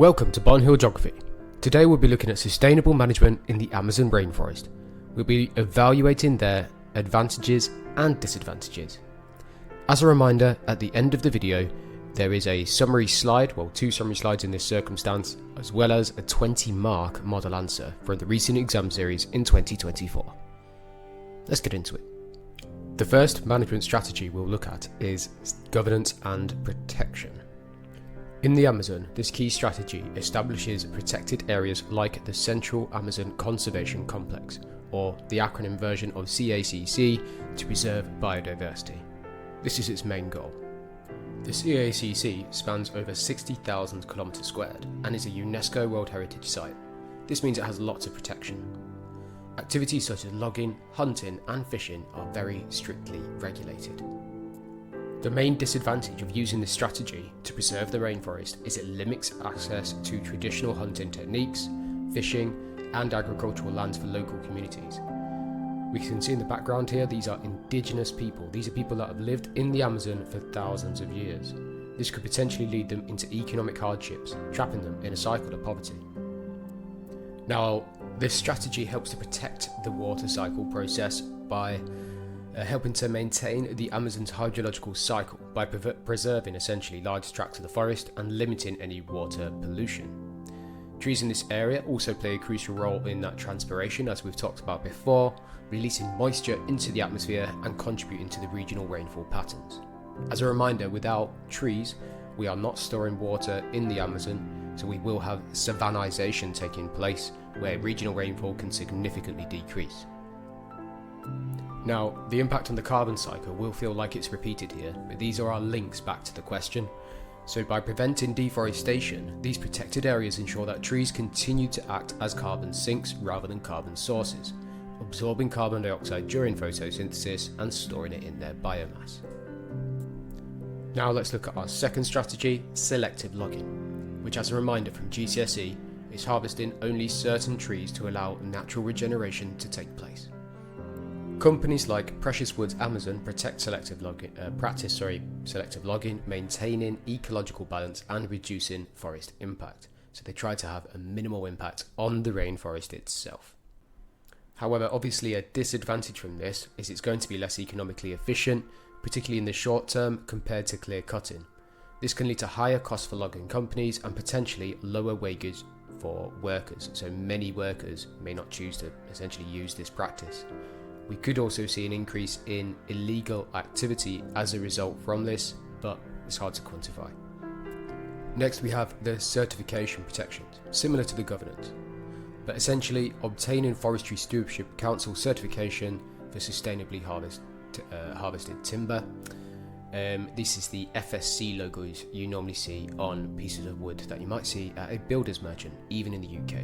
Welcome to Bonhill Geography. Today we'll be looking at sustainable management in the Amazon rainforest. We'll be evaluating their advantages and disadvantages. As a reminder, at the end of the video, there is a summary slide, well, two summary slides in this circumstance, as well as a 20-mark model answer from the recent exam series in 2024. Let's get into it. The first management strategy we'll look at is governance and protection. In the Amazon, this key strategy establishes protected areas like the Central Amazon Conservation Complex, or the acronym version of CACC, to preserve biodiversity. This is its main goal. The CACC spans over 60,000 kilometers squared and is a UNESCO World Heritage Site. This means it has lots of protection. Activities such as logging, hunting and fishing are very strictly regulated. The main disadvantage of using this strategy to preserve the rainforest is it limits access to traditional hunting techniques, fishing and agricultural lands for local communities. We can see in the background here, these are indigenous people. These are people that have lived in the Amazon for thousands of years. This could potentially lead them into economic hardships, trapping them in a cycle of poverty. Now, this strategy helps to protect the water cycle process by helping to maintain the Amazon's hydrological cycle by preserving essentially large tracts of the forest and limiting any water pollution. Trees in this area also play a crucial role in that transpiration, as we've talked about before, releasing moisture into the atmosphere and contributing to the regional rainfall patterns. As a reminder, without trees, we are not storing water in the Amazon, so we will have savannization taking place where regional rainfall can significantly decrease. Now, the impact on the carbon cycle will feel like it's repeated here, but these are our links back to the question. So by preventing deforestation, these protected areas ensure that trees continue to act as carbon sinks rather than carbon sources, absorbing carbon dioxide during photosynthesis and storing it in their biomass. Now let's look at our second strategy, selective logging, which, as a reminder from GCSE, is harvesting only certain trees to allow natural regeneration to take place. Companies like Precious Woods Amazon practice selective logging, maintaining ecological balance and reducing forest impact. So they try to have a minimal impact on the rainforest itself. However, obviously a disadvantage from this is it's going to be less economically efficient, particularly in the short term compared to clear cutting. This can lead to higher costs for logging companies and potentially lower wages for workers, so many workers may not choose to essentially use this practice. We could also see an increase in illegal activity as a result from this, but it's hard to quantify. Next, we have the certification protections, similar to the governance, but essentially obtaining Forestry Stewardship Council certification for sustainably harvested timber. This is the FSC logos you normally see on pieces of wood that you might see at a builder's merchant, even in the UK.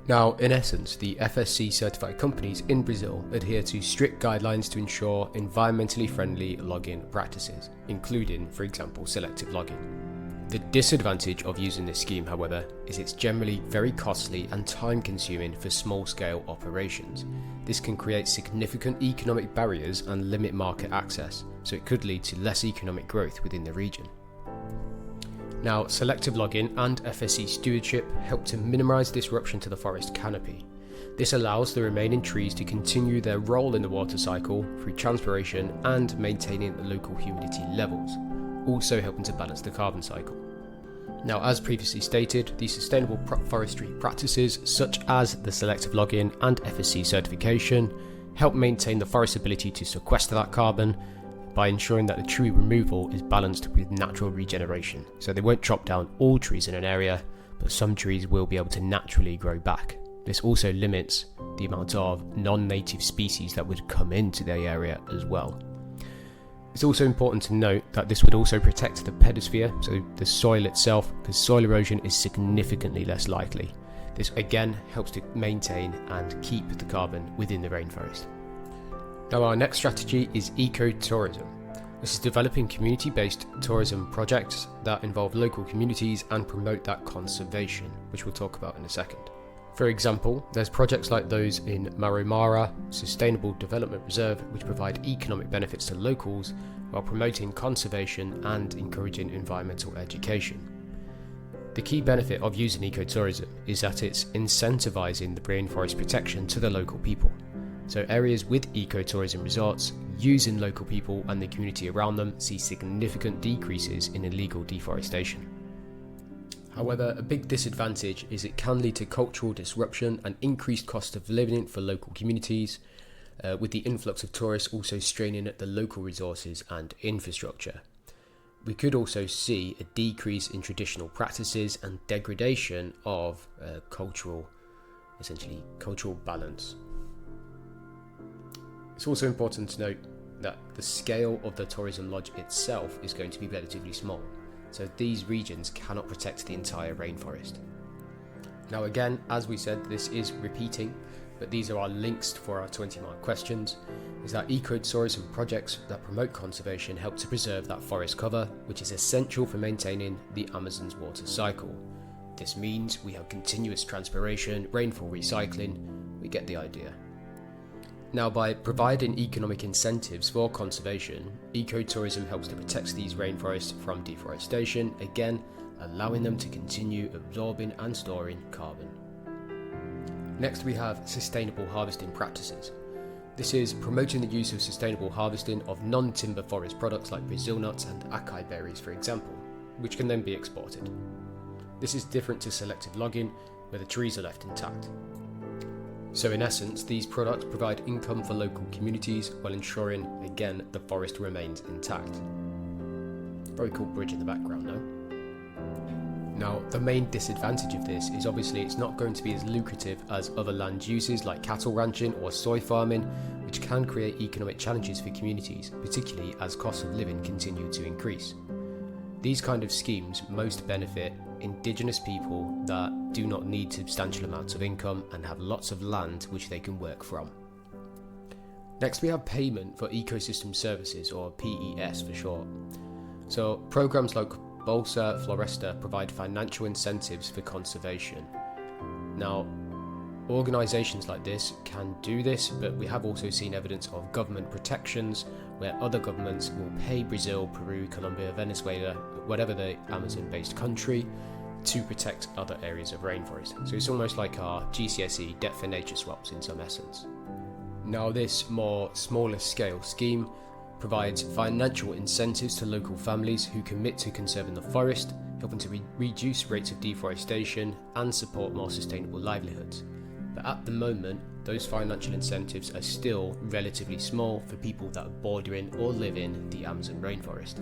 Now, in essence, the FSC certified companies in Brazil adhere to strict guidelines to ensure environmentally friendly logging practices, including, for example, selective logging. The disadvantage of using this scheme, however, is it's generally very costly and time-consuming for small-scale operations. This can create significant economic barriers and limit market access, so it could lead to less economic growth within the region. Now, selective logging and FSC stewardship help to minimise disruption to the forest canopy. This allows the remaining trees to continue their role in the water cycle through transpiration and maintaining the local humidity levels, also helping to balance the carbon cycle. Now, as previously stated, these sustainable forestry practices, such as the selective logging and FSC certification, help maintain the forest's ability to sequester that carbon by ensuring that the tree removal is balanced with natural regeneration. So they won't chop down all trees in an area, but some trees will be able to naturally grow back. This also limits the amount of non-native species that would come into the area as well. It's also important to note that this would also protect the pedosphere, so the soil itself, because soil erosion is significantly less likely. This again helps to maintain and keep the carbon within the rainforest. Now, our next strategy is ecotourism. This is developing community-based tourism projects that involve local communities and promote that conservation, which we'll talk about in a second. For example, there's projects like those in Maromara Sustainable Development Reserve, which provide economic benefits to locals while promoting conservation and encouraging environmental education. The key benefit of using ecotourism is that it's incentivising the rainforest protection to the local people. So areas with ecotourism resorts using local people and the community around them see significant decreases in illegal deforestation. However, a big disadvantage is it can lead to cultural disruption and increased cost of living for local communities, with the influx of tourists also straining at the local resources and infrastructure. We could also see a decrease in traditional practices and degradation of cultural balance. It's also important to note that the scale of the tourism lodge itself is going to be relatively small, so these regions cannot protect the entire rainforest. Now again, as we said, this is repeating, but these are our links for our 20-mark questions, is that ecotourism projects that promote conservation help to preserve that forest cover, which is essential for maintaining the Amazon's water cycle. This means we have continuous transpiration, rainfall recycling, we get the idea. Now, by providing economic incentives for conservation, ecotourism helps to protect these rainforests from deforestation, again allowing them to continue absorbing and storing carbon. Next we have sustainable harvesting practices. This is promoting the use of sustainable harvesting of non-timber forest products like Brazil nuts and acai berries, for example, which can then be exported. This is different to selective logging, where the trees are left intact. So in essence, these products provide income for local communities while ensuring, again, the forest remains intact. Very cool bridge in the background, no? Now, the main disadvantage of this is obviously it's not going to be as lucrative as other land uses like cattle ranching or soy farming, which can create economic challenges for communities, particularly as costs of living continue to increase. These kind of schemes most benefit indigenous people that do not need substantial amounts of income and have lots of land which they can work from. Next we have payment for ecosystem services, or PES for short. So programs like Bolsa Floresta provide financial incentives for conservation. Now, organisations like this can do this, but we have also seen evidence of government protections where other governments will pay Brazil, Peru, Colombia, Venezuela, whatever the Amazon-based country, to protect other areas of rainforest. So it's almost like our GCSE debt for nature swaps in some essence. Now, this more smaller scale scheme provides financial incentives to local families who commit to conserving the forest, helping to reduce rates of deforestation and support more sustainable livelihoods. But at the moment, those financial incentives are still relatively small for people that are bordering or live in the Amazon rainforest.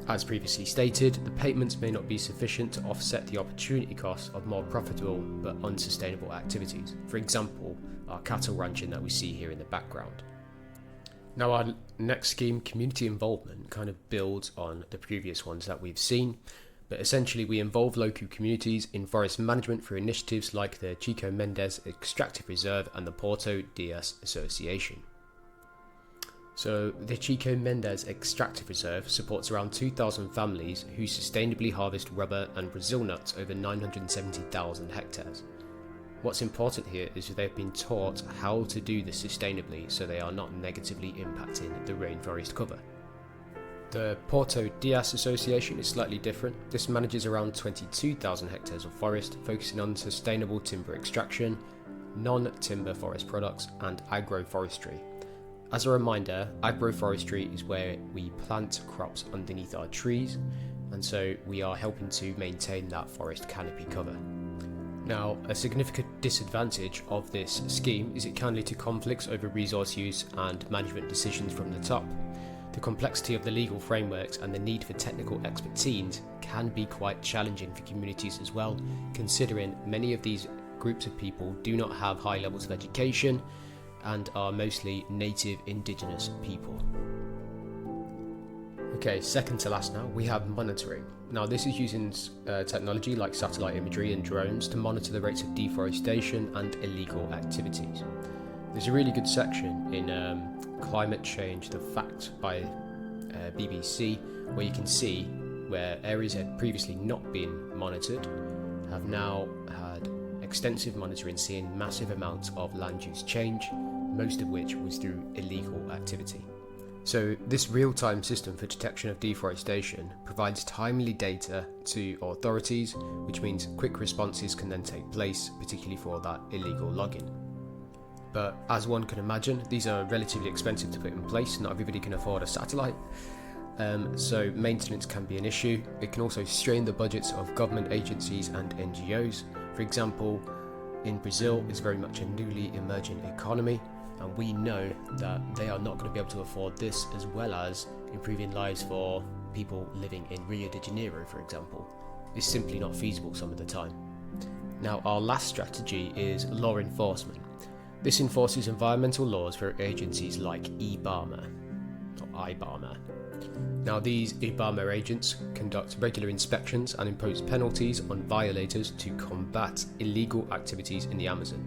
As previously stated, the payments may not be sufficient to offset the opportunity costs of more profitable but unsustainable activities. For example, our cattle ranching that we see here in the background. Now, our next scheme, community involvement, kind of builds on the previous ones that we've seen, but essentially we involve local communities in forest management through initiatives like the Chico Mendes Extractive Reserve and the Porto Dias Association. So the Chico Mendes Extractive Reserve supports around 2,000 families who sustainably harvest rubber and Brazil nuts over 970,000 hectares. What's important here is they've been taught how to do this sustainably so they are not negatively impacting the rainforest cover. The Porto Dias Association is slightly different. This manages around 22,000 hectares of forest, focusing on sustainable timber extraction, non-timber forest products and agroforestry. As a reminder, agroforestry is where we plant crops underneath our trees, and so we are helping to maintain that forest canopy cover. Now, a significant disadvantage of this scheme is it can lead to conflicts over resource use and management decisions from the top. The complexity of the legal frameworks and the need for technical expertise can be quite challenging for communities as well, considering many of these groups of people do not have high levels of education and are mostly native indigenous people. Okay, second to last now, we have monitoring. Now this is using technology like satellite imagery and drones to monitor the rates of deforestation and illegal activities. There's a really good section in Climate Change, The Fact by BBC, where you can see where areas had previously not been monitored have now had extensive monitoring, seeing massive amounts of land use change, most of which was through illegal activity. So this real-time system for detection of deforestation provides timely data to authorities, which means quick responses can then take place, particularly for that illegal logging. But as one can imagine, these are relatively expensive to put in place. Not everybody can afford a satellite. So maintenance can be an issue. It can also strain the budgets of government agencies and NGOs. For example, in Brazil, it's very much a newly emerging economy, and we know that they are not going to be able to afford this, as well as improving lives for people living in Rio de Janeiro, for example. It's simply not feasible some of the time. Now, our last strategy is law enforcement. This enforces environmental laws for agencies like IBAMA, or IBAMA. Now, these IBAMA agents conduct regular inspections and impose penalties on violators to combat illegal activities in the Amazon.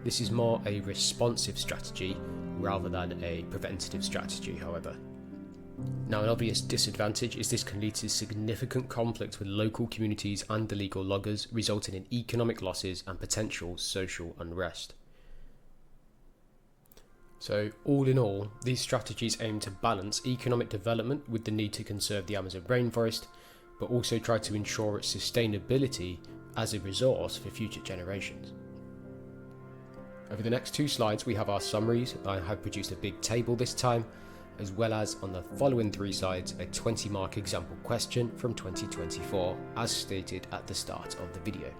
This is more a responsive strategy rather than a preventative strategy, however. Now, an obvious disadvantage is this can lead to significant conflict with local communities and illegal loggers, resulting in economic losses and potential social unrest. So, all in all, these strategies aim to balance economic development with the need to conserve the Amazon rainforest, but also try to ensure its sustainability as a resource for future generations. Over the next 2 slides, we have our summaries. I have produced a big table this time, as well as on the following 3 slides, a 20-mark example question from 2024, as stated at the start of the video.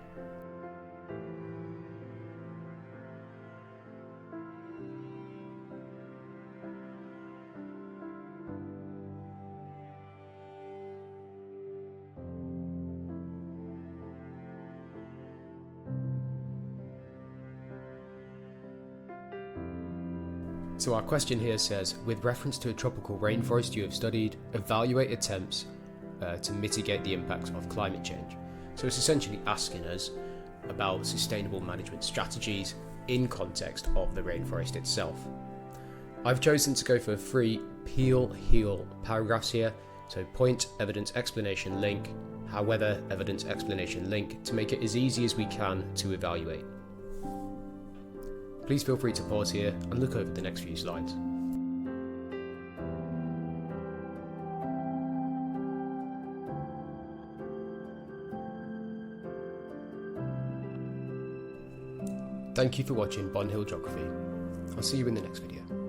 So our question here says, with reference to a tropical rainforest you have studied, evaluate attempts to mitigate the impact of climate change. So it's essentially asking us about sustainable management strategies in context of the rainforest itself. I've chosen to go for 3 peel-heel paragraphs here, so point, evidence, explanation, link, however, evidence, explanation, link, to make it as easy as we can to evaluate. Please feel free to pause here and look over the next few slides. Thank you for watching Bonhill Geography. I'll see you in the next video.